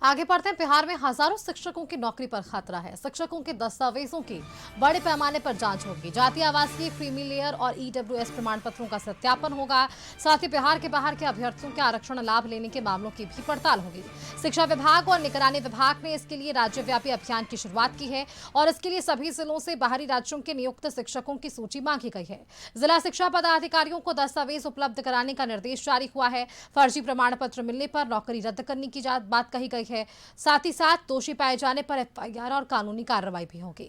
आगे बढ़ते हैं। बिहार में हजारों शिक्षकों की नौकरी पर खतरा है। शिक्षकों के दस्तावेजों की बड़े पैमाने पर जांच होगी। जातीय आवासीय क्रीमी लेयर और ईडब्ल्यूएस प्रमाण पत्रों का सत्यापन होगा। साथ ही बिहार के बाहर के अभ्यर्थियों के आरक्षण लाभ लेने के मामलों की भी पड़ताल होगी। शिक्षा विभाग और निगरानी विभाग ने इसके लिए राज्यव्यापी अभियान की शुरुआत की है और इसके लिए सभी जिलों से बाहरी राज्यों के नियुक्त शिक्षकों की सूची मांगी गई है। जिला शिक्षा पदाधिकारियों को दस्तावेज उपलब्ध कराने का निर्देश जारी हुआ है। फर्जी प्रमाण पत्र मिलने पर नौकरी रद्द करने की बात कही गई है। साथ ही साथ दोषी पाए जाने पर एफआईआर और कानूनी कार्रवाई भी होगी।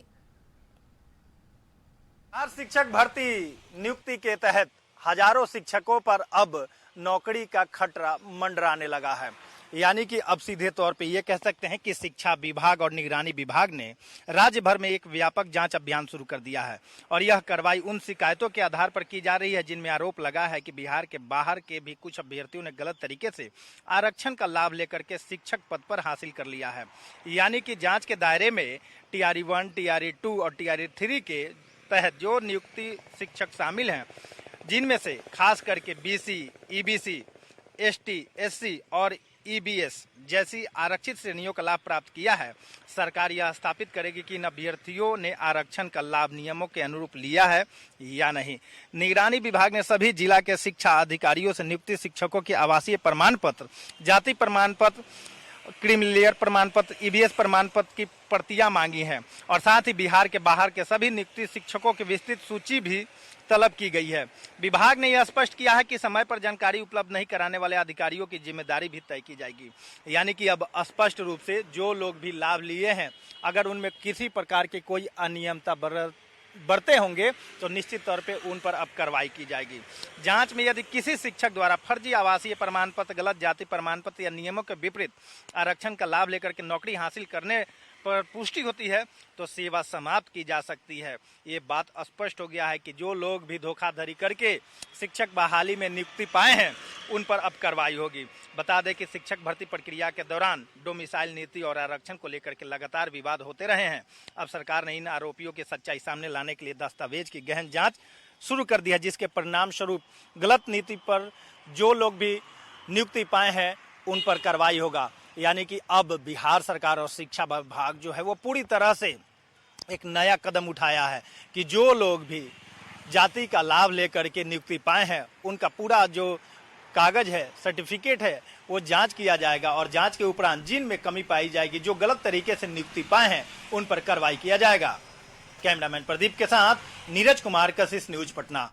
बिहार शिक्षक भर्ती नियुक्ति के तहत हजारों शिक्षकों पर अब नौकरी का खतरा मंडराने लगा है। यानी कि अब सीधे तौर पे ये कह सकते हैं कि शिक्षा विभाग और निगरानी विभाग ने राज्य भर में एक व्यापक जांच अभियान शुरू कर दिया है और यह कार्रवाई उन शिकायतों के आधार पर की जा रही है जिनमें आरोप लगा है कि बिहार के बाहर के भी कुछ अभ्यर्थियों ने गलत तरीके से आरक्षण का लाभ लेकर के शिक्षक पद पर हासिल कर लिया है। यानी कि जाँच के दायरे में TRE 1, TRE 2 और TRE 3 के तहत जो नियुक्ति शिक्षक शामिल हैं, जिनमें से खास करके BC, EBC, ST, SC और EBS जैसी आरक्षित श्रेणियों का लाभ प्राप्त किया है, सरकार यह स्थापित करेगी कि इन अभ्यर्थियों ने आरक्षण का लाभ नियमों के अनुरूप लिया है या नहीं। निगरानी विभाग ने सभी जिला के शिक्षा अधिकारियों से नियुक्ति शिक्षकों के आवासीय प्रमाण पत्र, जाति प्रमाण पत्र, क्रीमी लेयर प्रमाण पत्र, EBS प्रमाण पत्र की प्रतियां मांगी हैं और साथ ही बिहार के बाहर के सभी नियुक्ति शिक्षकों की विस्तृत सूची भी तलब की गई है। विभाग ने यह स्पष्ट किया है कि समय पर जानकारी उपलब्ध नहीं कराने वाले अधिकारियों की जिम्मेदारी भी तय की जाएगी। यानी कि अब स्पष्ट रूप से जो लोग भी लाभ लिए हैं, अगर उनमें किसी प्रकार की कोई अनियमितता बरते होंगे तो निश्चित तौर पे उन पर अब कार्रवाई की जाएगी। जांच में यदि किसी शिक्षक द्वारा फर्जी आवासीय प्रमाण पत्र, गलत जाति प्रमाण पत्र या नियमों के विपरीत आरक्षण का लाभ लेकर के नौकरी हासिल करने पर पुष्टि होती है तो सेवा समाप्त की जा सकती है। ये बात स्पष्ट हो गया है कि जो लोग भी धोखाधड़ी करके शिक्षक बहाली में नियुक्ति पाए हैं उन पर अब कार्रवाई होगी। बता दें कि शिक्षक भर्ती प्रक्रिया के दौरान डोमिसाइल नीति और आरक्षण को लेकर के लगातार विवाद होते रहे हैं। अब सरकार ने इन आरोपियों की सच्चाई सामने लाने के लिए दस्तावेज की गहन जांच शुरू कर दी है, जिसके परिणाम स्वरूप गलत नीति पर जो लोग भी नियुक्ति पाए हैं उन पर कार्रवाई होगा। यानी कि अब बिहार सरकार और शिक्षा विभाग जो है वो पूरी तरह से एक नया कदम उठाया है कि जो लोग भी जाति का लाभ लेकर के नियुक्ति पाए हैं उनका पूरा जो कागज है, सर्टिफिकेट है, वो जांच किया जाएगा और जांच के उपरांत जिनमें कमी पाई जाएगी, जो गलत तरीके से नियुक्ति पाए हैं, उन पर कार्रवाई किया जाएगा। कैमरामैन प्रदीप के साथ नीरज कुमार, कशिश न्यूज, पटना।